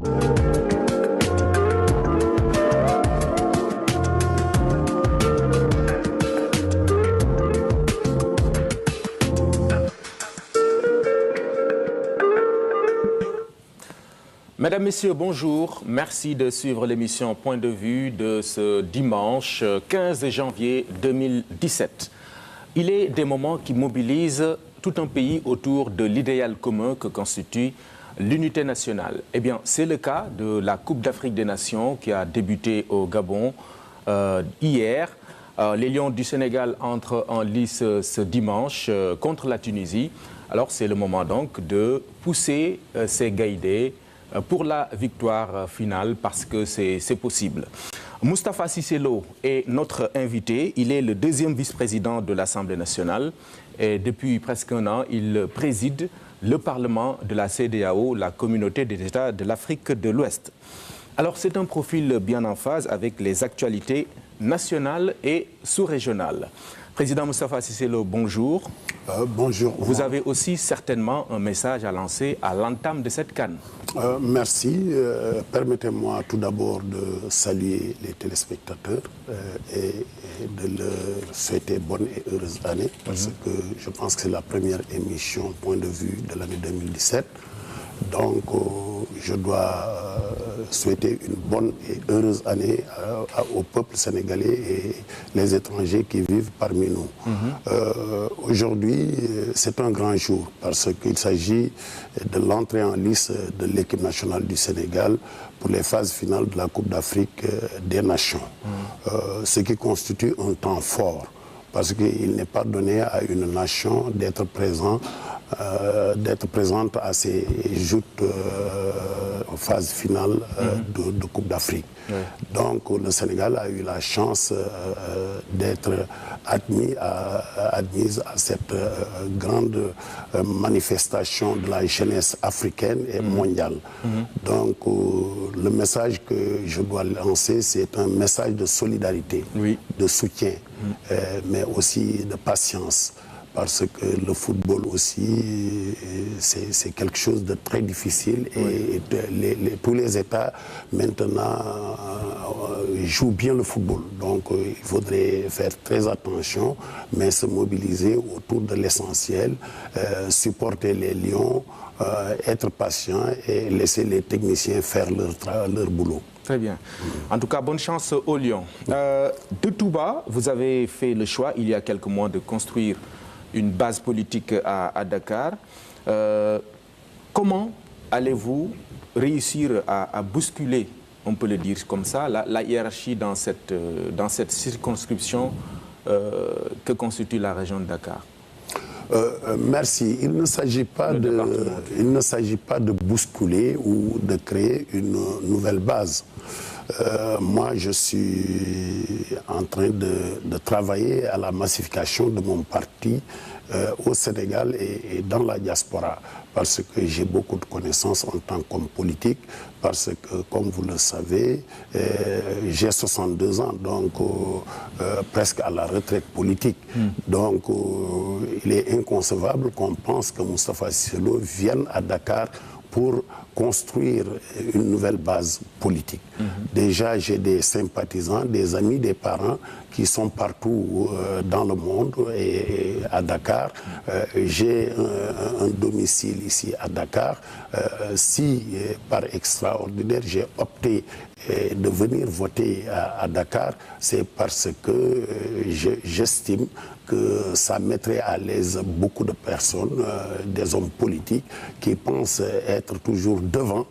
Mesdames, Messieurs, bonjour. Merci de suivre l'émission Point de vue de ce dimanche 15 janvier 2017. Il est des moments qui mobilisent tout un pays autour de l'idéal commun que constitue l'unité nationale. Eh bien, c'est le cas de la Coupe d'Afrique des Nations qui a débuté au Gabon hier. Les Lions du Sénégal entrent en lice ce dimanche contre la Tunisie. Alors, c'est le moment donc de pousser ces Gaïdés pour la victoire finale, parce que c'est possible. Moustapha Cissé Lo est notre invité. Il est le deuxième vice-président de l'Assemblée nationale. Et depuis presque un an, il préside le Parlement de la CEDEAO, la communauté des États de l'Afrique de l'Ouest. Alors, c'est un profil bien en phase avec les actualités nationales et sous-régionales. Président Moustapha Cissé Lo, bonjour. Bonjour. Vous avez aussi certainement un message à lancer à l'entame de cette CAN. Merci. Permettez-moi tout d'abord de saluer les téléspectateurs et de leur souhaiter bonne et heureuse année, parce que je pense que c'est la première émission Point de vue de l'année 2017. Donc, je dois souhaiter une bonne et heureuse année au peuple sénégalais et les étrangers qui vivent parmi nous. Aujourd'hui, c'est un grand jour parce qu'il s'agit de l'entrée en lice de l'équipe nationale du Sénégal pour les phases finales de la Coupe d'Afrique des Nations. Ce qui constitue un temps fort, parce qu'il n'est pas donné à une nation d'être présente à ces joutes en phase finale de Coupe d'Afrique. Donc le Sénégal a eu la chance d'être admise à cette grande manifestation de la jeunesse africaine et mondiale. Donc le message que je dois lancer, c'est un message de solidarité, de soutien, mais aussi de patience. Parce que le football aussi, c'est quelque chose de très difficile et tous les États maintenant jouent bien le football. Donc il faudrait faire très attention, mais se mobiliser autour de l'essentiel, supporter les Lions, être patient et laisser les techniciens faire leur boulot. Très bien. En tout cas, bonne chance aux Lions. De tout bas, vous avez fait le choix, il y a quelques mois, de construire une base politique à Dakar. Comment allez-vous réussir à bousculer, on peut le dire comme ça, la hiérarchie dans cette circonscription que constitue la région de Dakar? Merci. Il ne s'agit pas de bousculer ou de créer une nouvelle base. Moi, je suis en train de travailler à la massification de mon parti au Sénégal et dans la diaspora, parce que j'ai beaucoup de connaissances en tant qu'homme politique, parce que, comme vous le savez, j'ai 62 ans, donc presque à la retraite politique. Donc, il est inconcevable qu'on pense que Moustapha Cissé Lo vienne à Dakar pour construire une nouvelle base politique. Déjà, j'ai des sympathisants, des amis, des parents qui sont partout dans le monde et à Dakar. J'ai un domicile ici à Dakar. Si, par extraordinaire, j'ai opté de venir voter à Dakar, c'est parce que j'estime que ça mettrait à l'aise beaucoup de personnes, des hommes politiques qui pensent être toujours devant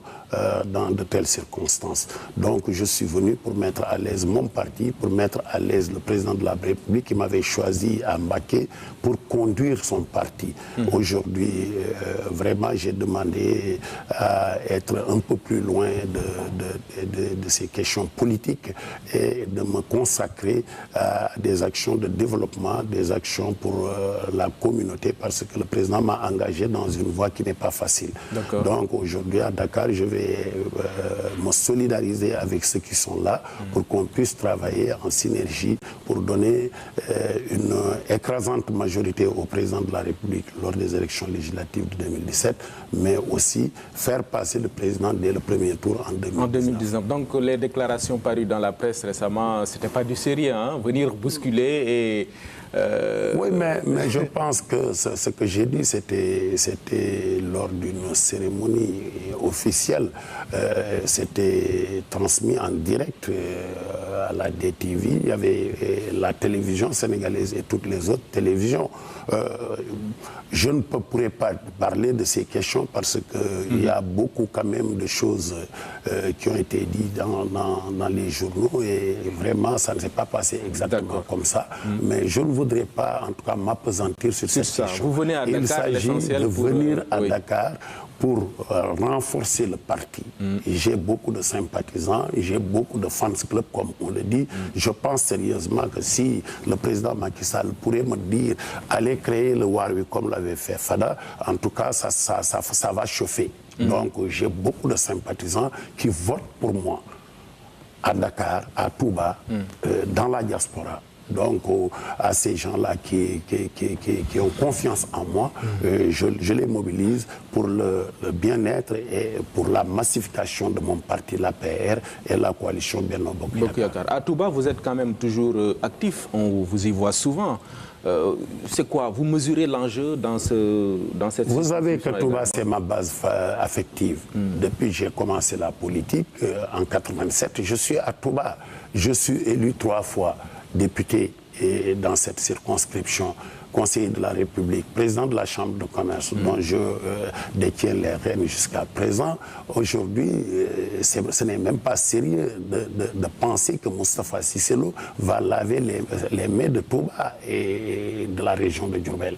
dans de telles circonstances. Donc je suis venu pour mettre à l'aise mon parti, pour mettre à l'aise le président de la République qui m'avait choisi à Mbacké pour conduire son parti. Aujourd'hui, vraiment, j'ai demandé à être un peu plus loin de ces questions politiques et de me consacrer à des actions de développement, des actions pour la communauté, parce que le président m'a engagé dans une voie qui n'est pas facile. Donc aujourd'hui à Dakar, je vais me solidariser avec ceux qui sont là pour qu'on puisse travailler en synergie pour donner une écrasante majorité au président de la République lors des élections législatives de 2017, mais aussi faire passer le président dès le premier tour en 2019. Donc les déclarations parues dans la presse récemment, ce n'était pas du sérieux, hein? Venir bousculer et... Oui, mais je pense que ce que j'ai dit, c'était lors d'une cérémonie officielle. C'était transmis en direct à la DTV. Il y avait la télévision sénégalaise et toutes les autres télévisions. Je ne pourrais pas parler de ces questions parce qu'il y a beaucoup quand même de choses qui ont été dites dans les journaux et vraiment ça ne s'est pas passé exactement comme ça. Mais je ne voudrais pas en tout cas m'appesantir sur cette question. Vous venez à Dakar, il s'agit de venir à Dakar pour renforcer le parti. J'ai beaucoup de sympathisants, j'ai beaucoup de fans club, comme on le dit. Je pense sérieusement que si le président Macky Sall pourrait me dire allez créer le Warwick comme l'avait fait Fada, en tout cas, ça va chauffer. Donc, j'ai beaucoup de sympathisants qui votent pour moi à Dakar, à Touba, dans la diaspora. Donc, à ces gens-là qui ont confiance en moi, je les mobilise pour le bien-être et pour la massification de mon parti, l'APR et la coalition Benno Bokk Yakaar. À Touba, vous êtes quand même toujours actif, on vous y voit souvent. C'est quoi? Vous mesurez l'enjeu dans cette... Vous savez que Touba, c'est ma base affective. Depuis que j'ai commencé la politique, en 87, je suis à Touba. Je suis élu 3 fois. Député dans cette circonscription, conseiller de la République, président de la Chambre de commerce, dont je détiens les rênes jusqu'à présent. Aujourd'hui, ce n'est même pas sérieux de penser que Moustapha Cissé Lo va laver les mains de Touba et de la région de Diourbel.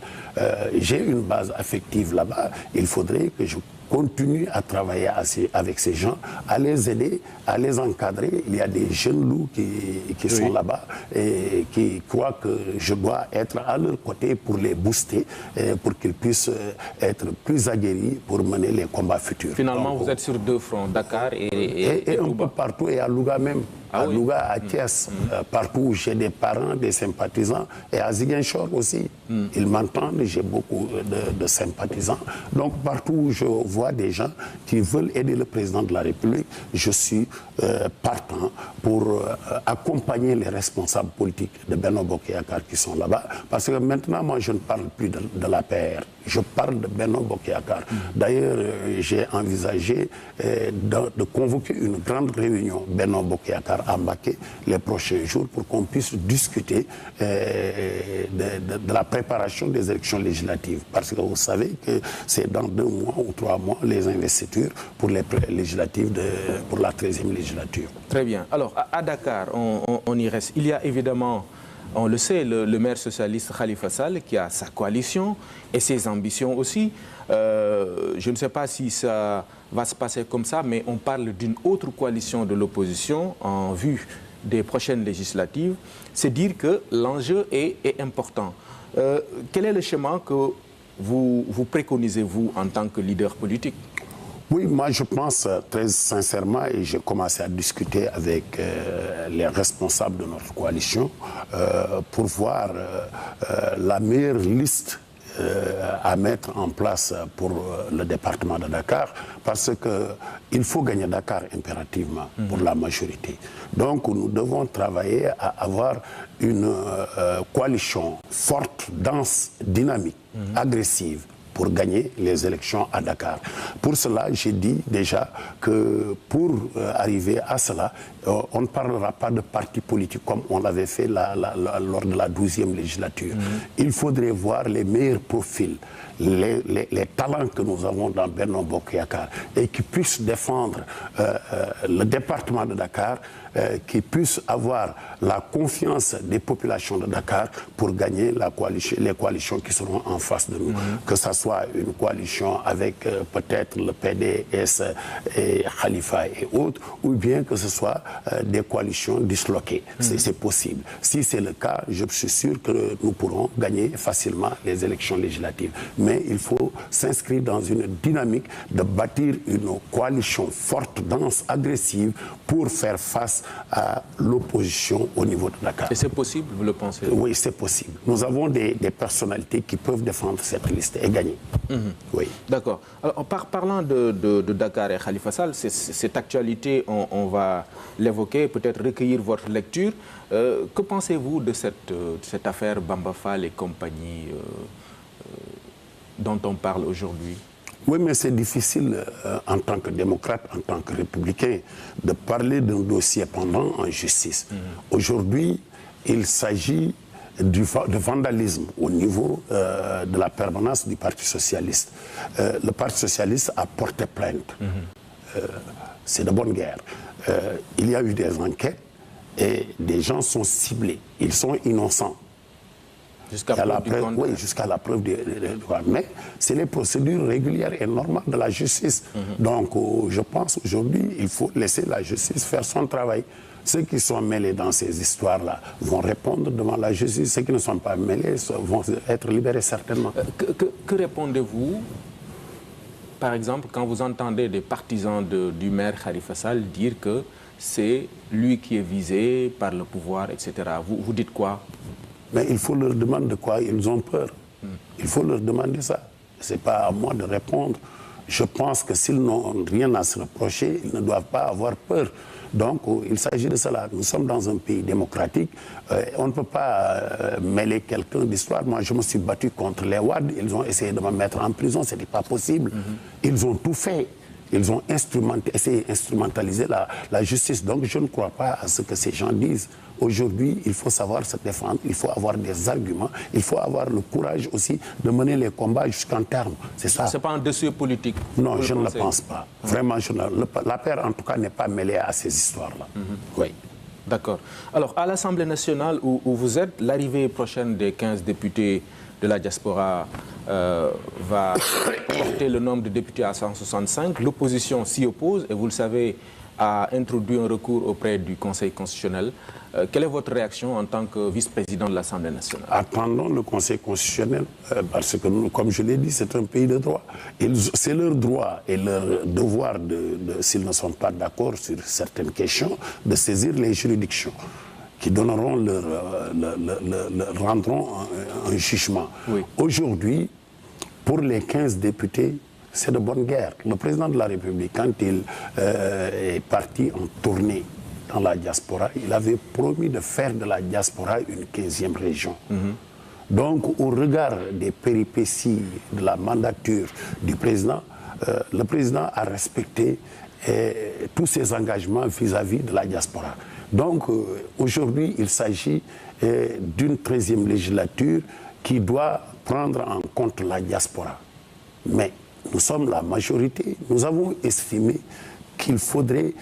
J'ai une base affective là-bas. Il faudrait que je continue à travailler avec ces gens, à les aider, à les encadrer. Il y a des jeunes loups qui sont là-bas et qui croient que je dois être à leur côté pour les booster, pour qu'ils puissent être plus aguerris pour mener les combats futurs. Finalement, vous êtes sur 2 fronts, Dakar et un peu partout, et à Louga même. À Louga, à Thiès, partout où j'ai des parents, des sympathisants, et à Ziguinchor aussi. Ils m'entendent, j'ai beaucoup de sympathisants. Donc partout où je vois des gens qui veulent aider le président de la République, je suis partant pour accompagner les responsables politiques de Benno Bokk Yakaar qui sont là-bas. Parce que maintenant, moi, je ne parle plus de l'APR. Je parle de Benno Bokk Yakaar. D'ailleurs, j'ai envisagé de convoquer une grande réunion Benno Bokk Yakaar à Mbacké les prochains jours pour qu'on puisse discuter de la préparation des élections législatives. Parce que vous savez que c'est dans 2 mois ou 3 mois les investitures pour les législatives pour la 13e législature. Très bien. Alors, à Dakar, on y reste. Il y a évidemment, on le sait, le maire socialiste Khalifa Sall qui a sa coalition et ses ambitions aussi. Je ne sais pas si ça va se passer comme ça, mais on parle d'une autre coalition de l'opposition en vue des prochaines législatives. C'est dire que l'enjeu est important. Quel est le chemin que vous préconisez, vous, en tant que leader politique? Oui, moi je pense très sincèrement, et j'ai commencé à discuter avec les responsables de notre coalition pour voir la meilleure liste à mettre en place pour le département de Dakar, parce qu'il faut gagner Dakar impérativement pour la majorité. Donc nous devons travailler à avoir une coalition forte, dense, dynamique, agressive, pour gagner les élections à Dakar. Pour cela, j'ai dit déjà que pour arriver à cela, on ne parlera pas de parti politique comme on l'avait fait lors de la 12e législature. Il faudrait voir les meilleurs profils, les talents que nous avons dans Benno Bokk Yakaar et qui puissent défendre le département de Dakar, qui puissent avoir la confiance des populations de Dakar pour gagner les coalitions qui seront en face de nous. Que ce soit une coalition avec peut-être le PDS et Khalifa et autres, ou bien que ce soit des coalitions disloquées. C'est possible. Si c'est le cas, je suis sûr que nous pourrons gagner facilement les élections législatives. Mais il faut s'inscrire dans une dynamique de bâtir une coalition forte, dense, agressive pour faire face à l'opposition au niveau de Dakar. Et c'est possible, vous le pensez? Oui, c'est possible. Nous avons des personnalités qui peuvent défendre cette liste et gagner. Oui. D'accord. Alors, parlant de Dakar et Khalifa Sall, cette actualité, on va l'évoquer, peut-être recueillir votre lecture. Que pensez-vous de cette affaire Bamba Fall et compagnie dont on parle aujourd'hui? Oui, mais c'est difficile en tant que démocrate, en tant que républicain, de parler d'un dossier pendant en justice. Aujourd'hui, il s'agit de vandalisme au niveau de la permanence du Parti socialiste. Le Parti socialiste a porté plainte. C'est de bonne guerre. Il y a eu des enquêtes et des gens sont ciblés. Ils sont innocents. Jusqu'à la preuve du contraire. Mais c'est les procédures régulières et normales de la justice. Donc, je pense aujourd'hui, il faut laisser la justice faire son travail. Ceux qui sont mêlés dans ces histoires-là vont répondre devant la justice. Ceux qui ne sont pas mêlés vont être libérés certainement. Que répondez-vous, par exemple, quand vous entendez des partisans du maire Khalifa Sall dire que c'est lui qui est visé par le pouvoir, etc. Vous dites quoi? Mais il faut leur demander de quoi ils ont peur. Il faut leur demander ça. Ce n'est pas à moi de répondre. Je pense que s'ils n'ont rien à se reprocher, ils ne doivent pas avoir peur. Donc, il s'agit de cela. Nous sommes dans un pays démocratique. On ne peut pas mêler quelqu'un d'histoire. Moi, je me suis battu contre les Wad. Ils ont essayé de me mettre en prison. Ce n'était pas possible. Ils ont tout fait. Ils ont essayé d'instrumentaliser la justice. Donc, je ne crois pas à ce que ces gens disent. Aujourd'hui, il faut savoir se défendre, il faut avoir des arguments, il faut avoir le courage aussi de mener les combats jusqu'en terme. C'est ça. Ce n'est pas un dossier politique? Non, je ne le pense pas. Vraiment, la paire, en tout cas, n'est pas mêlée à ces histoires-là. Oui. D'accord. Alors, à l'Assemblée nationale où vous êtes, l'arrivée prochaine des 15 députés de la diaspora va porter le nombre de députés à 165. L'opposition s'y oppose et vous le savez, a introduit un recours auprès du Conseil constitutionnel. Quelle est votre réaction en tant que vice-président de l'Assemblée nationale? Attendons le Conseil constitutionnel, parce que, nous, comme je l'ai dit, c'est un pays de droit. C'est leur droit et leur devoir, s'ils ne sont pas d'accord sur certaines questions, de saisir les juridictions qui donneront rendront un jugement. Oui. Aujourd'hui, pour les 15 députés, c'est de bonne guerre. Le président de la République, quand il est parti en tournée dans la diaspora, il avait promis de faire de la diaspora une 15e région. Donc, au regard des péripéties de la mandature du président, le président a respecté tous ses engagements vis-à-vis de la diaspora. Donc, aujourd'hui, il s'agit d'une 13e législature qui doit prendre en compte la diaspora. Mais nous sommes la majorité. Nous avons estimé qu'il faudrait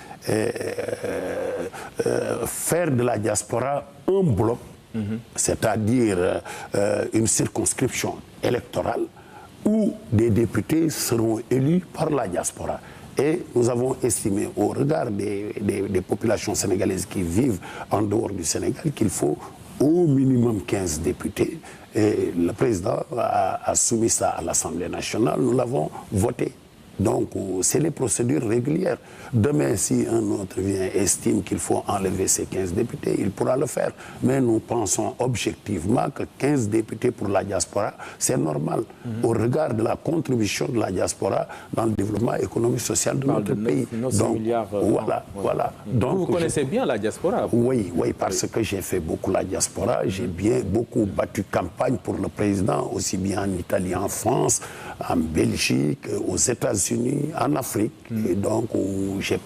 faire de la diaspora un bloc, c'est-à-dire une circonscription électorale où des députés seront élus par la diaspora. Et nous avons estimé, au regard des populations sénégalaises qui vivent en dehors du Sénégal, qu'il faut au minimum 15 députés. Et le président a soumis ça à l'Assemblée nationale. Nous l'avons voté. Donc, c'est les procédures régulières. Demain, si un autre vient et estime qu'il faut enlever ces 15 députés, il pourra le faire. Mais nous pensons objectivement que 15 députés pour la diaspora, c'est normal. Au regard de la contribution de la diaspora dans le développement économique et social de notre pays. Donc, voilà. Donc, vous connaissez bien la diaspora? Oui, parce que j'ai fait beaucoup la diaspora. J'ai beaucoup battu campagne pour le président, aussi bien en Italie, en France, en Belgique, aux États-Unis, en Afrique. Et donc, j'ai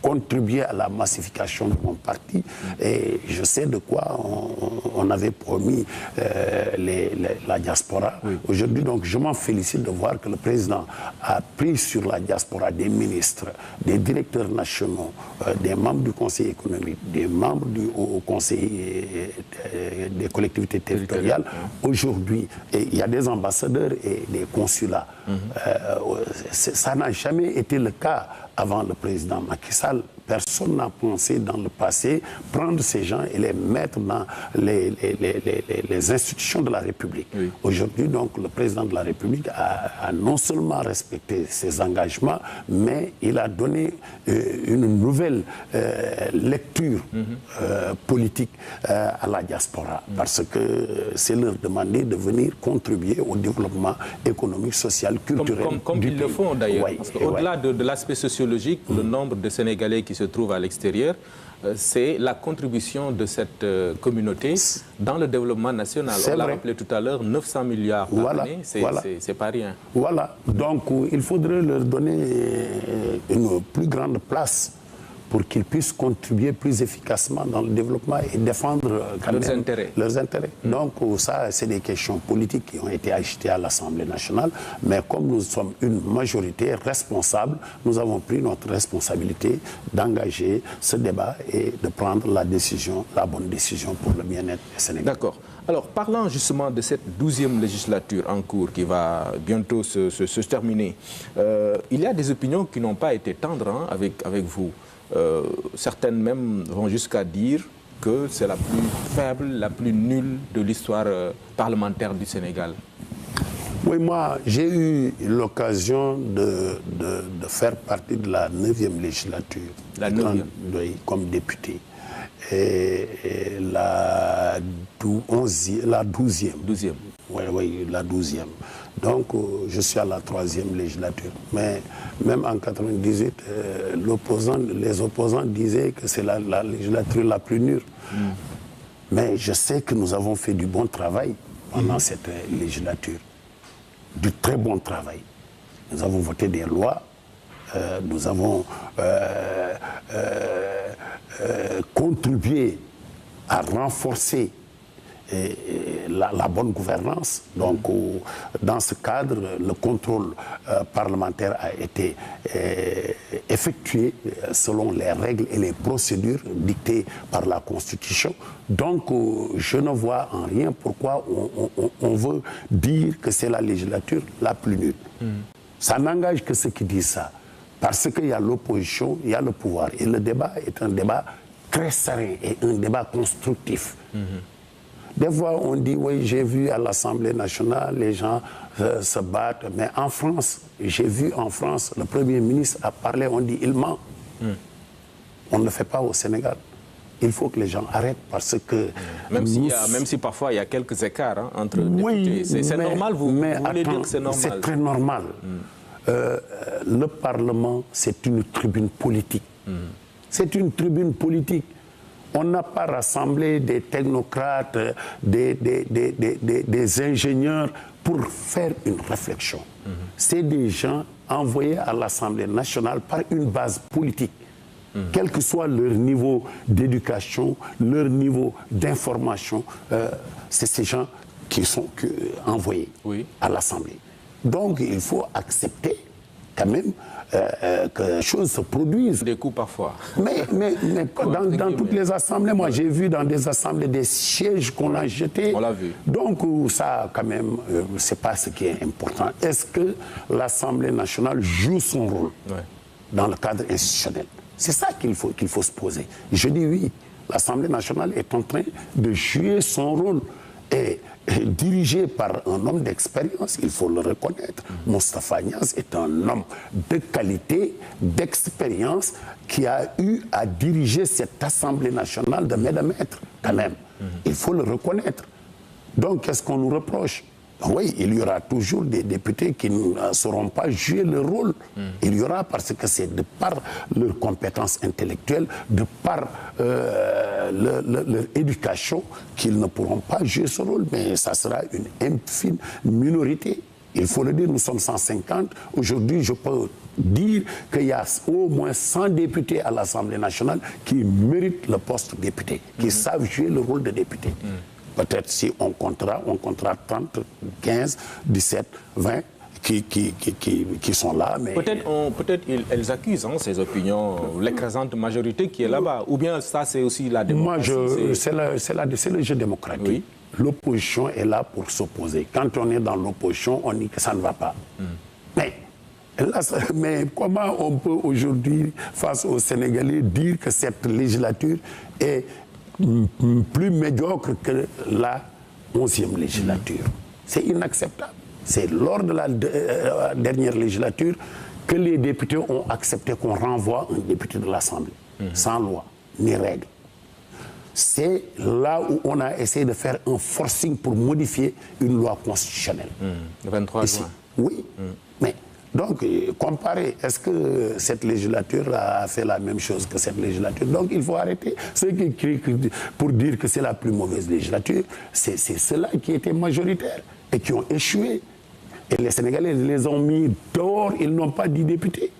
contribuer à la massification de mon parti. Et je sais de quoi on avait promis la diaspora. Oui. Aujourd'hui, donc, je m'en félicite de voir que le président a pris sur la diaspora des ministres, des directeurs nationaux, des membres du Conseil économique, des membres du Conseil des collectivités territoriales. Aujourd'hui, il y a des ambassadeurs et des consulats. Ça n'a jamais été le cas avant le président Macky Sall. Personne n'a pensé dans le passé prendre ces gens et les mettre dans les institutions de la République. Oui. Aujourd'hui, donc, le président de la République a non seulement respecté ses engagements, mais il a donné une nouvelle lecture politique à la diaspora. Parce que c'est leur demander de venir contribuer au développement économique, social, culturel comme ils le font d'ailleurs. Oui, parce qu'au-delà de l'aspect sociologique, le nombre de Sénégalais qui se trouvent à l'extérieur, c'est la contribution de cette communauté dans le développement national. On l'a rappelé tout à l'heure, 900 milliards par année, c'est pas rien. Voilà, donc il faudrait leur donner une plus grande place pour qu'ils puissent contribuer plus efficacement dans le développement et défendre leurs intérêts. Donc ça, c'est des questions politiques qui ont été agitées à l'Assemblée nationale, mais comme nous sommes une majorité responsable, nous avons pris notre responsabilité d'engager ce débat et de prendre la bonne décision pour le bien-être des Sénégalais. D'accord. Alors, parlant justement de cette 12e législature en cours qui va bientôt se terminer, il y a des opinions qui n'ont pas été tendres avec vous. Certaines même vont jusqu'à dire que c'est la plus faible, la plus nulle de l'histoire parlementaire du Sénégal. Oui, moi, j'ai eu l'occasion de faire partie de la 9e législature. La 9e? Oui, comme député. Et la 12e. 12e. Oui, la 12e. Donc, je suis à la 3e législature. Mais même en 98, les opposants disaient que c'est la législature la plus nulle. Mais je sais que nous avons fait du bon travail pendant cette législature. Du très bon travail. Nous avons voté des lois, nous avons contribué à renforcer la bonne gouvernance. Donc, dans ce cadre, le contrôle parlementaire a été effectué selon les règles et les procédures dictées par la Constitution. Donc, je ne vois en rien pourquoi on veut dire que c'est la législature la plus nulle. Ça n'engage que ceux qui disent ça. Parce qu'il y a l'opposition, il y a le pouvoir. Et le débat est un débat très serein et un débat constructif. Des fois, on dit, oui, j'ai vu à l'Assemblée nationale, les gens se battent. Mais en France, j'ai vu en France, le Premier ministre a parlé, on dit, il ment. On ne le fait pas au Sénégal. Il faut que les gens arrêtent parce que... Même si parfois il y a quelques écarts entre députés. C'est normal, vous voulez dire que c'est normal? C'est très normal. Le Parlement, c'est une tribune politique. C'est une tribune politique. On n'a pas rassemblé des technocrates, des ingénieurs pour faire une réflexion. C'est des gens envoyés à l'Assemblée nationale par une base politique. Quel que soit leur niveau d'éducation, leur niveau d'information, c'est ces gens qui sont envoyés à l'Assemblée. Donc il faut accepter quand même que les choses se produisent. Des coups parfois. Mais dans toutes les assemblées, moi j'ai vu dans des assemblées des sièges qu'on a jetés. On l'a vu. Donc ça quand même, c'est pas ce qui est important. Est-ce que l'Assemblée nationale joue son rôle dans le cadre institutionnel? C'est ça qu'il faut se poser. Je dis oui, l'Assemblée nationale est en train de jouer son rôle. Et dirigé par un homme d'expérience, il faut le reconnaître. Moustapha Niasse est un homme de qualité, d'expérience, qui a eu à diriger cette Assemblée nationale de main de maître, quand même. Il faut le reconnaître. Donc, qu'est-ce qu'on nous reproche? Oui, il y aura toujours des députés qui ne sauront pas jouer leur rôle. Il y aura, parce que c'est de par leur compétence intellectuelle, de par leur éducation, qu'ils ne pourront pas jouer ce rôle. Mais ça sera une infime minorité. Il faut le dire, nous sommes 150. Aujourd'hui, je peux dire qu'il y a au moins 100 députés à l'Assemblée nationale qui méritent le poste de député, qui savent jouer le rôle de député. Peut-être si on comptera 30, 15, 17, 20 qui sont là. Mais... Peut-être elles accusent ces opinions, l'écrasante majorité qui est là-bas. Ou bien ça, c'est aussi la démocratie. Moi, c'est le jeu démocratique. Oui. L'opposition est là pour s'opposer. Quand on est dans l'opposition, on dit que ça ne va pas. Mais comment on peut aujourd'hui, face aux Sénégalais, dire que cette législature est plus médiocre que la 11e législature? C'est inacceptable. C'est lors de la dernière législature que les députés ont accepté qu'on renvoie un député de l'Assemblée, sans loi ni règle. C'est là où on a essayé de faire un forcing pour modifier une loi constitutionnelle. Le 23 juin. Oui, mais donc, comparer, est-ce que cette législature a fait la même chose que cette législature? Donc, il faut arrêter. Ceux qui crient pour dire que c'est la plus mauvaise législature, c'est ceux-là qui étaient majoritaires et qui ont échoué. Et les Sénégalais les ont mis dehors, ils n'ont pas dit député.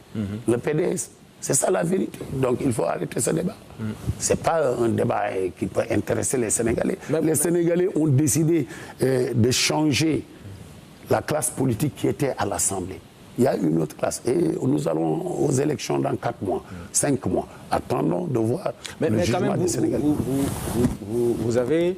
Le PDS. C'est ça la vérité. Donc il faut arrêter ce débat. Ce n'est pas un débat qui peut intéresser les Sénégalais. Les Sénégalais ont décidé de changer la classe politique qui était à l'Assemblée. Il y a une autre classe. Et nous allons aux élections dans 4 mois, 5 mois. Attendons de voir le jugement des Sénégalais. Vous avez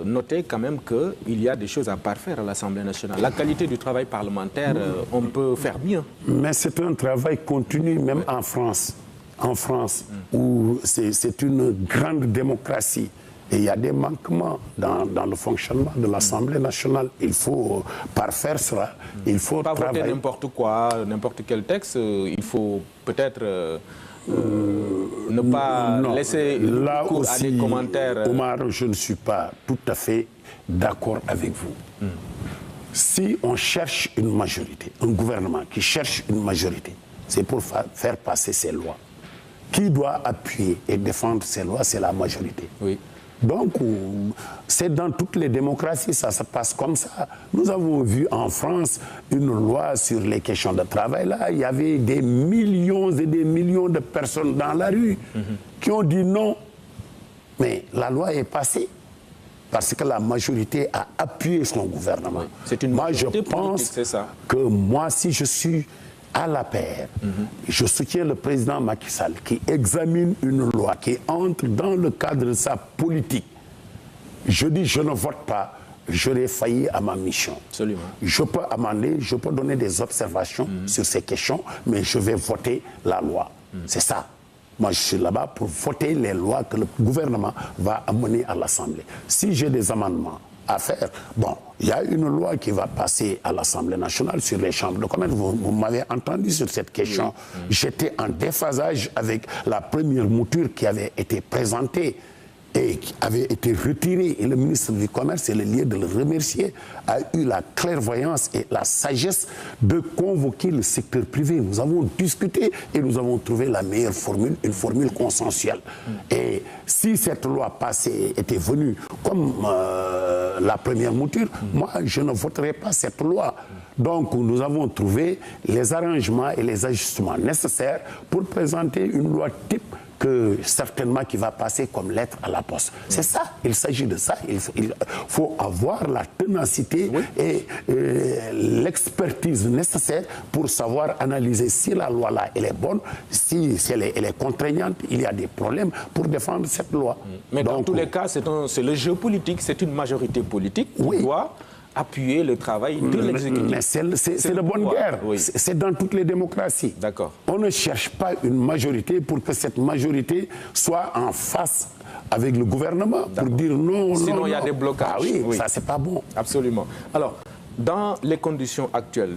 noté quand même qu'il y a des choses à parfaire à l'Assemblée nationale. La qualité du travail parlementaire, on peut faire mieux. Mais c'est un travail continu, même en France. En France, où c'est une grande démocratie. Et il y a des manquements dans le fonctionnement de l'Assemblée nationale. Il faut parfaire cela. Il faut pas travailler. Voter n'importe quoi, n'importe quel texte. Il faut peut-être ne pas laisser là cours aussi, à des commentaires. Omar, je ne suis pas tout à fait d'accord avec vous. Si on cherche une majorité, un gouvernement qui cherche une majorité, c'est pour faire passer ses lois. Qui doit appuyer et défendre ces lois, c'est la majorité. Oui. Donc, c'est dans toutes les démocraties, ça se passe comme ça. Nous avons vu en France une loi sur les questions de travail. Là, il y avait des millions et des millions de personnes dans la rue qui ont dit non. Mais la loi est passée parce que la majorité a appuyé son gouvernement. Oui. C'est une majorité politique, c'est ça. Que moi, si je suis à la paire, je soutiens le président Macky Sall qui examine une loi qui entre dans le cadre de sa politique. Je dis je ne vote pas, j'aurais failli à ma mission. Absolument. Je peux amender, je peux donner des observations sur ces questions, mais je vais voter la loi. C'est ça. Moi, je suis là-bas pour voter les lois que le gouvernement va amener à l'Assemblée. Si j'ai des amendements à faire, bon, il y a une loi qui va passer à l'Assemblée nationale sur les chambres de commerce. Vous m'avez entendu sur cette question. J'étais en déphasage avec la première mouture qui avait été présentée et qui avait été retirée. Et le ministre du Commerce, c'est le lieu de le remercier, a eu la clairvoyance et la sagesse de convoquer le secteur privé. Nous avons discuté et nous avons trouvé la meilleure formule, une formule consensuelle. Et si cette loi passée était venue comme la première mouture, moi, je ne voterais pas cette loi. Donc, nous avons trouvé les arrangements et les ajustements nécessaires pour présenter une loi type que certainement qui va passer comme lettre à la poste. C'est ça, il s'agit de ça. Il faut avoir la ténacité et l'expertise nécessaire pour savoir analyser si la loi là, elle est bonne, si elle est contraignante, il y a des problèmes pour défendre cette loi. Mais dans tous les cas, c'est le jeu politique, c'est une majorité politique qui doit appuyer le travail de l'exécutif. Mais c'est de bonne guerre. Oui. C'est dans toutes les démocraties. D'accord. On ne cherche pas une majorité pour que cette majorité soit en face avec le gouvernement pour dire non. Sinon, il y a des blocages. Ah oui, ça, c'est pas bon. Absolument. Alors, dans les conditions actuelles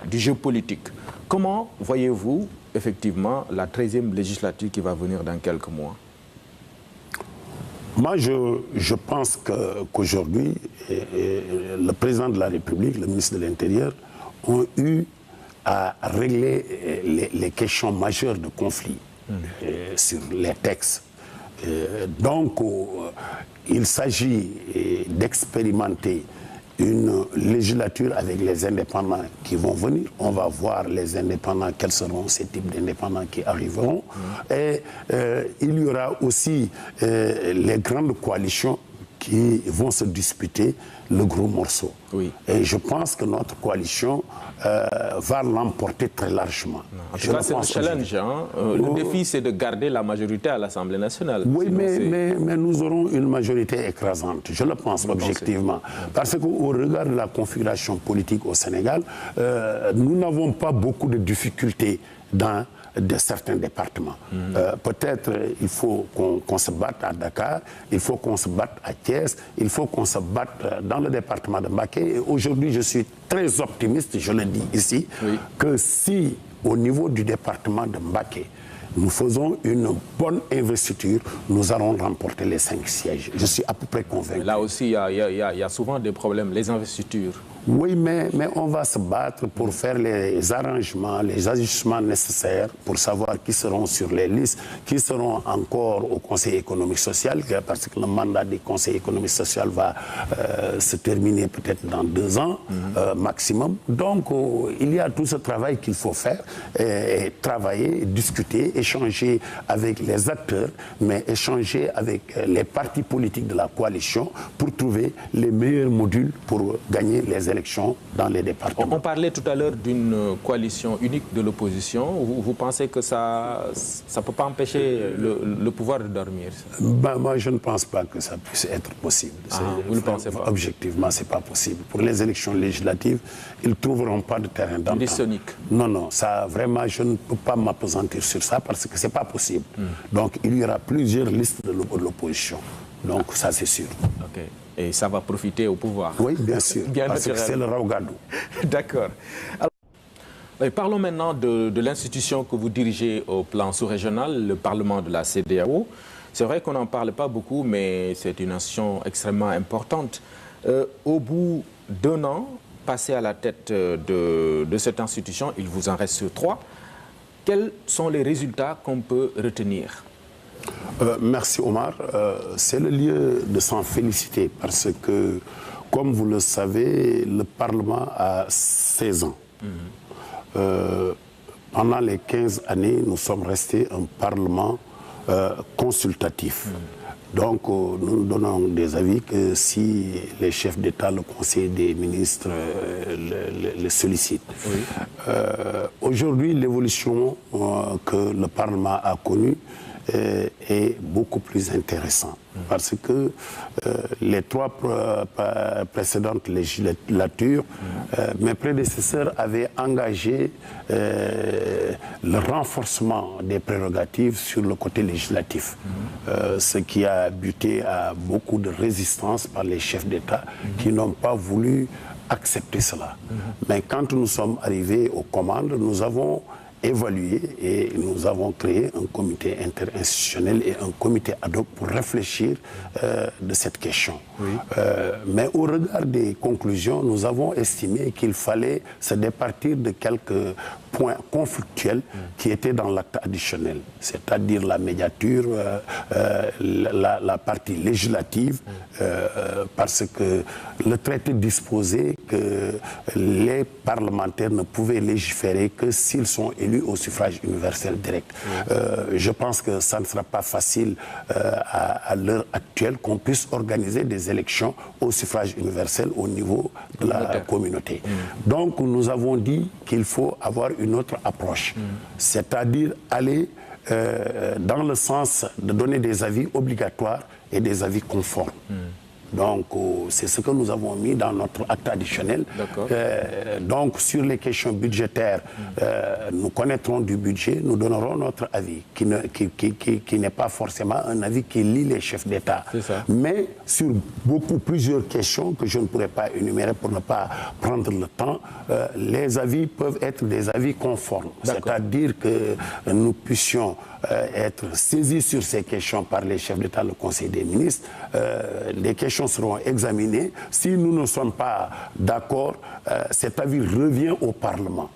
du jeu politique, comment voyez-vous effectivement la 13e législature qui va venir dans quelques mois? Moi, je pense qu'aujourd'hui, le président de la République, le ministre de l'Intérieur, ont eu à régler les questions majeures de conflit sur les textes. Donc, il s'agit d'expérimenter une législature avec les indépendants qui vont venir. On va voir les indépendants, quels seront ces types d'indépendants qui arriveront. Et il y aura aussi les grandes coalitions qui vont se disputer le gros morceau. Oui. Et je pense que notre coalition va l'emporter très largement. En tout cas, c'est le challenge. Hein. Le défi, c'est de garder la majorité à l'Assemblée nationale. Oui, mais nous aurons une majorité écrasante, je le pense objectivement. Parce qu'au regard de la configuration politique au Sénégal, nous n'avons pas beaucoup de difficultés dans certains départements. Peut-être il faut qu'on se batte à Dakar, il faut qu'on se batte à Thiès, il faut qu'on se batte dans le département de Mbacké. Et aujourd'hui, je suis très optimiste, je le dis ici, que si au niveau du département de Mbacké, nous faisons une bonne investiture, nous allons remporter les 5 sièges. Je suis à peu près convaincu. Là aussi, il y a souvent des problèmes, les investitures. Oui, mais on va se battre pour faire les arrangements, les ajustements nécessaires pour savoir qui seront sur les listes, qui seront encore au Conseil économique social, parce que le mandat du Conseil économique social va se terminer peut-être dans 2 ans maximum. Donc, il y a tout ce travail qu'il faut faire, et travailler, discuter, échanger avec les acteurs, mais échanger avec les partis politiques de la coalition pour trouver les meilleurs modules pour gagner les élections dans les départements. On parlait tout à l'heure d'une coalition unique de l'opposition. Vous pensez que ça ne peut pas empêcher le pouvoir de dormir? Moi, je ne pense pas que ça puisse être possible. Vous ne le pensez pas? Objectivement, ce n'est pas possible. Pour les élections législatives, ils ne trouveront pas de terrain d'entente. Dysonique. Non, ça, vraiment, je ne peux pas m'appesantir sur ça parce que ce n'est pas possible. Donc, il y aura plusieurs listes de l'opposition. Donc, ça, c'est sûr. OK. Et ça va profiter au pouvoir. Oui, bien sûr, parce que c'est le Raougadou. D'accord. Parlons maintenant de l'institution que vous dirigez au plan sous-régional, le Parlement de la CEDEAO. C'est vrai qu'on n'en parle pas beaucoup, mais c'est une institution extrêmement importante. Au bout d'1 an, passé à la tête de cette institution, il vous en reste 3. Quels sont les résultats qu'on peut retenir? Merci Omar. C'est le lieu de s'en féliciter parce que, comme vous le savez, le Parlement a 16 ans. Pendant les 15 années, nous sommes restés un Parlement consultatif. Donc, nous donnons des avis que si les chefs d'État, le Conseil des ministres le sollicitent. Aujourd'hui, l'évolution que le Parlement a connue est beaucoup plus intéressant parce que les 3 précédentes législatures, mes prédécesseurs avaient engagé le renforcement des prérogatives sur le côté législatif, ce qui a buté à beaucoup de résistance par les chefs d'État qui n'ont pas voulu accepter cela. Mais quand nous sommes arrivés aux commandes, nous avons évalué et nous avons créé un comité interinstitutionnel et un comité ad hoc pour réfléchir de cette question. Mais au regard des conclusions, nous avons estimé qu'il fallait se départir de quelques points conflictuels qui étaient dans l'acte additionnel, c'est-à-dire la médiature, la partie législative, parce que le traité disposait que les parlementaires ne pouvaient légiférer que s'ils sont élus au suffrage universel direct. Je pense que ça ne sera pas facile à l'heure actuelle qu'on puisse organiser des élections au suffrage universel au niveau de la communauté. Donc nous avons dit qu'il faut avoir une autre approche, c'est-à-dire aller dans le sens de donner des avis obligatoires et des avis conformes. Donc, c'est ce que nous avons mis dans notre acte additionnel. Donc, sur les questions budgétaires, nous connaîtrons du budget, nous donnerons notre avis, qui n'est pas forcément un avis qui lie les chefs d'État. Mais sur plusieurs questions que je ne pourrais pas énumérer pour ne pas prendre le temps, les avis peuvent être des avis conformes. C'est-à-dire que nous puissions être saisis sur ces questions par les chefs d'État, le Conseil des ministres. Les questions seront examinées. Si nous ne sommes pas d'accord, cet avis revient au Parlement.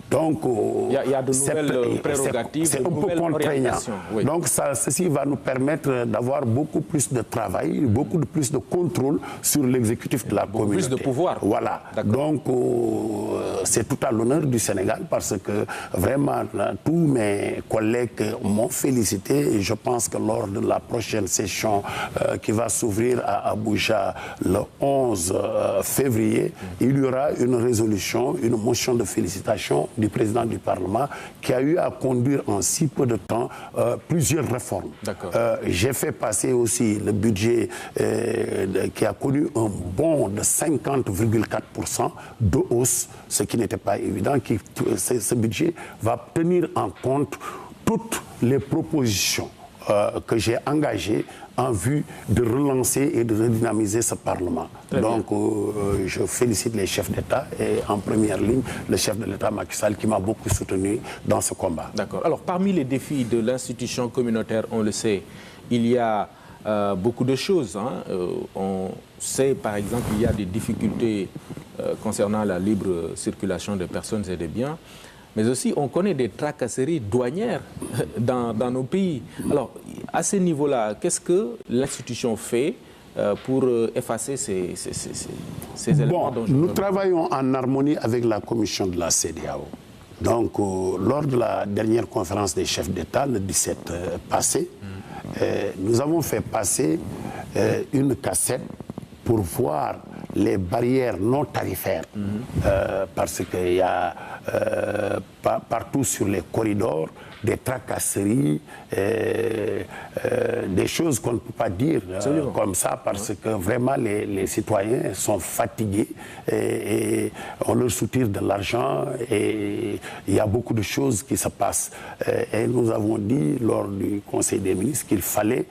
Donc, il y a de nouvelles prérogatives, c'est un peu contraignant. Oui. Donc, ceci va nous permettre d'avoir beaucoup plus de travail, beaucoup plus de contrôle sur l'exécutif de la communauté. Plus de pouvoir. Voilà. Donc, c'est tout à l'honneur du Sénégal parce que vraiment, tous mes collègues m'ont félicité et je pense que lors de la prochaine session qui va s'ouvrir à Abuja le 11 février, il y aura une résolution, une motion de félicitations du président du Parlement qui a eu à conduire en si peu de temps plusieurs réformes. J'ai fait passer aussi le budget qui a connu un bond de 50,4% de hausse, ce qui n'était pas évident. Ce budget va tenir en compte toutes les propositions que j'ai engagées en vue de relancer et de redynamiser ce Parlement. Donc, je félicite les chefs d'État et en première ligne, le chef de l'État Macky Sall qui m'a beaucoup soutenu dans ce combat. D'accord. Alors, parmi les défis de l'institution communautaire, on le sait, il y a beaucoup de choses. On sait, par exemple, qu'il y a des difficultés concernant la libre circulation des personnes et des biens. Mais aussi, on connaît des tracasseries douanières dans nos pays. Alors, à ce niveau-là, qu'est-ce que l'institution fait pour effacer ces éléments dont je Nous travaillons en harmonie avec la commission de la CEDEAO. Donc, lors de la dernière conférence des chefs d'État, le 17 passé, nous avons fait passer une cassette pour voir les barrières non tarifaires, parce qu'il y a partout sur les corridors des tracasseries, des choses qu'on ne peut pas dire comme ça, parce que vraiment les citoyens sont fatigués et on leur soutire de l'argent et il y a beaucoup de choses qui se passent. Et nous avons dit lors du Conseil des ministres qu'il fallait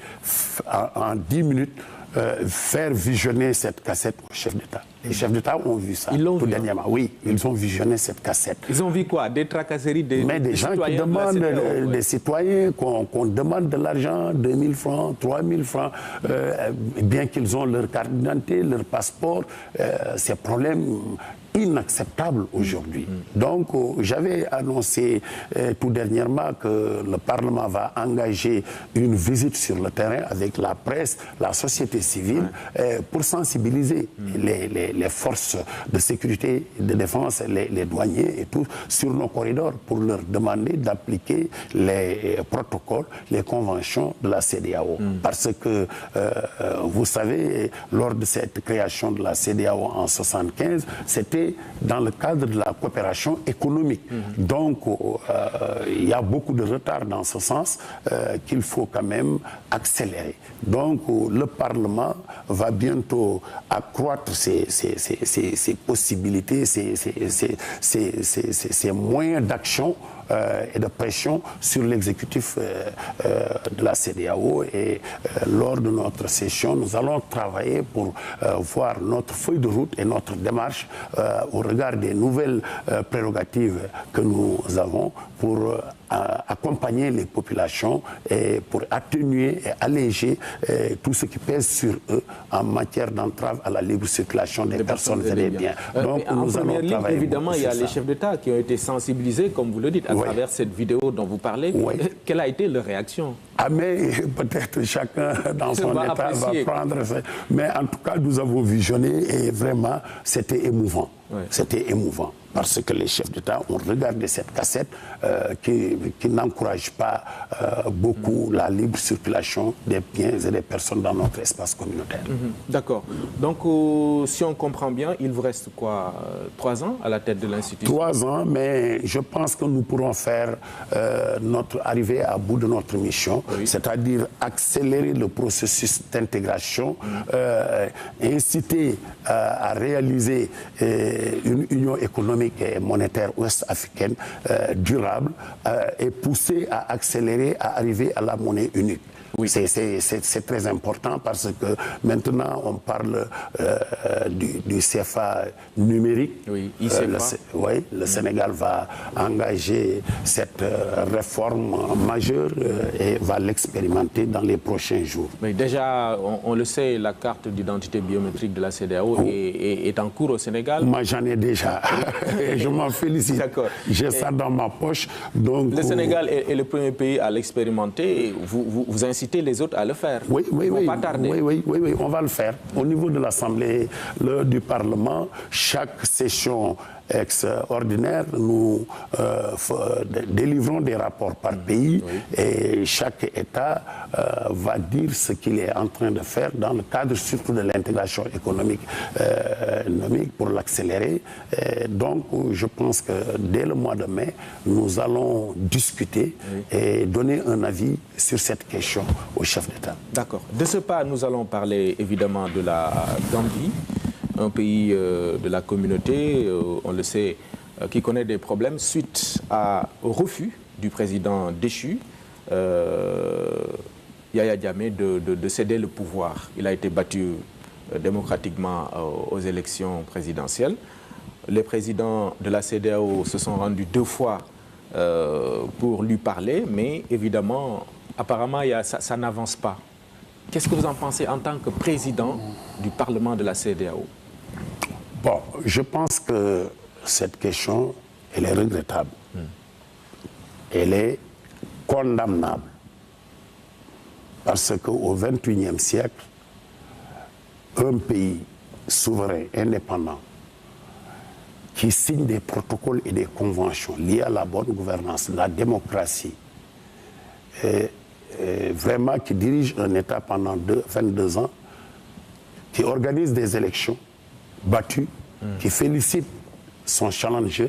en 10 minutes faire visionner cette cassette aux chefs d'État. Les chefs d'État ont vu ça tout dernièrement. Oui, ils ont visionné cette cassette. Ils ont vu quoi? Des tracasseries des gens qui demandent, des citoyens, qu'on demande de l'argent, 2000 francs, 3000 francs, bien qu'ils ont leur carte d'identité, leur passeport, ces problèmes inacceptable aujourd'hui. Donc, j'avais annoncé tout dernièrement que le Parlement va engager une visite sur le terrain avec la presse, la société civile, pour sensibiliser les forces de sécurité, de défense, les douaniers et tout, sur nos corridors pour leur demander d'appliquer les protocoles, les conventions de la CEDEAO. Parce que, vous savez, lors de cette création de la CEDEAO en 1975, c'était dans le cadre de la coopération économique. Donc, il y a beaucoup de retard dans ce sens qu'il faut quand même accélérer. Donc, le Parlement va bientôt accroître ses possibilités, ses moyens d'action et de pression sur l'exécutif de la CEDEAO. Et lors de notre session, nous allons travailler pour voir notre feuille de route et notre démarche au regard des nouvelles prérogatives que nous avons pour accompagner les populations et pour atténuer et alléger tout ce qui pèse sur eux en matière d'entrave à la libre circulation des personnes et des biens. Donc, nous allons travailler. Évidemment, il y a les chefs d'État qui ont été sensibilisés, comme vous le dites, à travers cette vidéo dont vous parlez. Quelle a été leur réaction? Mais peut-être chacun dans son état va prendre. Mais en tout cas, nous avons visionné et vraiment, c'était émouvant. C'était émouvant. Parce que les chefs d'État ont regardé cette cassette qui n'encourage pas beaucoup la libre circulation des biens et des personnes dans notre espace communautaire. D'accord. Donc, si on comprend bien, il vous reste quoi, 3 ans à la tête de l'institution? 3 ans, mais je pense que nous pourrons faire arriver à bout de notre mission, c'est-à-dire accélérer le processus d'intégration, inciter à réaliser une union économique et monétaire ouest-africaine durable et pousser à accélérer, à arriver à la monnaie unique. C'est très important parce que maintenant on parle du CFA numérique. Le Sénégal va engager cette réforme majeure et va l'expérimenter dans les prochains jours. Mais déjà, on le sait, la carte d'identité biométrique de la CEDEAO est en cours au Sénégal. Moi, j'en ai déjà. Et je m'en félicite. D'accord. J'ai ça dans ma poche. Donc, le Sénégal est le premier pays à l'expérimenter. Et vous incitez les autres à le faire. Oui, pas tarder. Oui, on va le faire. Au niveau de l'Assemblée du Parlement, chaque session extraordinaire, nous délivrons des rapports par pays et chaque État va dire ce qu'il est en train de faire dans le cadre surtout de l'intégration économique pour l'accélérer. Donc, je pense que dès le mois de mai, nous allons discuter et donner un avis sur cette question au chef d'État. D'accord. De ce pas, nous allons parler évidemment de la Gambie, un pays de la communauté, on le sait, qui connaît des problèmes suite au refus du président déchu, Yaya Jammeh, de céder le pouvoir. Il a été battu démocratiquement aux élections présidentielles. Les présidents de la CEDEAO se sont rendus 2 fois pour lui parler, mais évidemment, apparemment, ça n'avance pas. Qu'est-ce que vous en pensez en tant que président du Parlement de la CEDEAO? Bon, je pense que cette question, elle est regrettable. Elle est condamnable. Parce qu'au XXIe siècle, un pays souverain, indépendant, qui signe des protocoles et des conventions liées à la bonne gouvernance, la démocratie, vraiment qui dirige un État pendant 22 ans, qui organise des élections battu, qui félicite son challenger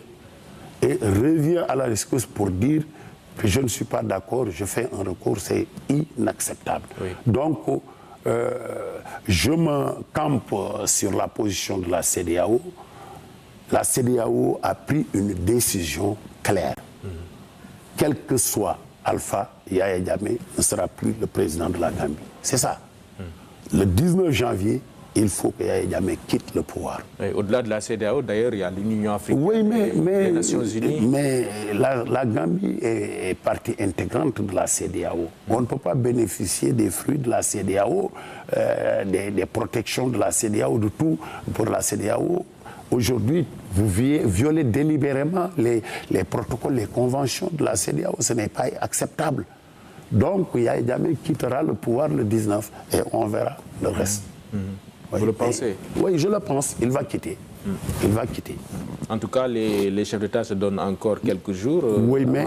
et revient à la rescousse pour dire que je ne suis pas d'accord, je fais un recours, c'est inacceptable. Donc, je me campe sur la position de la CEDEAO. La CEDEAO a pris une décision claire. Quel que soit Alpha, Yaya Jammeh ne sera plus le président de la Gambie. C'est ça. Le 19 janvier, il faut que Yaya Jammeh quitte le pouvoir. Au-delà de la CEDEAO, d'ailleurs, il y a l'Union africaine, les Nations Unies. Mais la Gambie est partie intégrante de la CEDEAO. On ne peut pas bénéficier des fruits de la CEDEAO, des protections de la CEDEAO, de tout pour la CEDEAO. Aujourd'hui, vous violez délibérément les protocoles, les conventions de la CEDEAO. Ce n'est pas acceptable. Donc, Yaya Jammeh quittera le pouvoir le 19 et on verra le reste. Vous le pensez? Oui, je le pense. Il va quitter. Il va quitter. En tout cas, les chefs d'État se donnent encore quelques jours. Oui, mais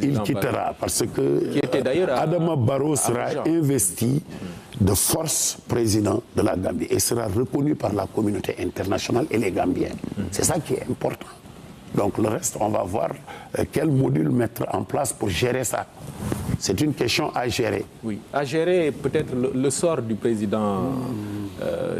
il quittera parce que Adama Barrow sera investi de force président de la Gambie et sera reconnu par la communauté internationale et les Gambiens. C'est ça qui est important. Donc le reste, on va voir quel module mettre en place pour gérer ça. C'est une question à gérer. Oui, à gérer peut-être le sort du président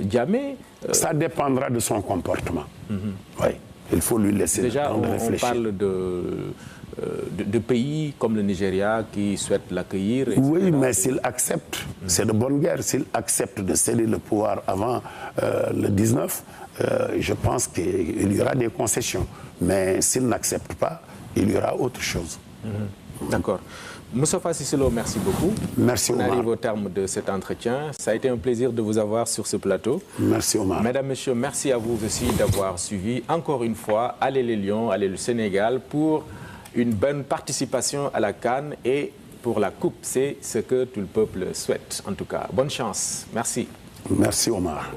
Jammeh. Ça dépendra de son comportement. Oui, il faut lui laisser le temps de réfléchir. Déjà, on parle de pays comme le Nigeria qui souhaitent l'accueillir. Oui, mais s'il accepte, c'est de bonne guerre, s'il accepte de céder le pouvoir avant le 19, je pense qu'il y aura des concessions. Mais s'il n'accepte pas, il y aura autre chose. D'accord. Moustapha Cissé Lo, merci beaucoup. Merci, Omar. On arrive au terme de cet entretien. Ça a été un plaisir de vous avoir sur ce plateau. Merci, Omar. Mesdames, Messieurs, merci à vous aussi d'avoir suivi. Encore une fois, allez les Lions, allez le Sénégal pour une bonne participation à la CAN et pour la Coupe. C'est ce que tout le peuple souhaite, en tout cas. Bonne chance. Merci. Merci, Omar.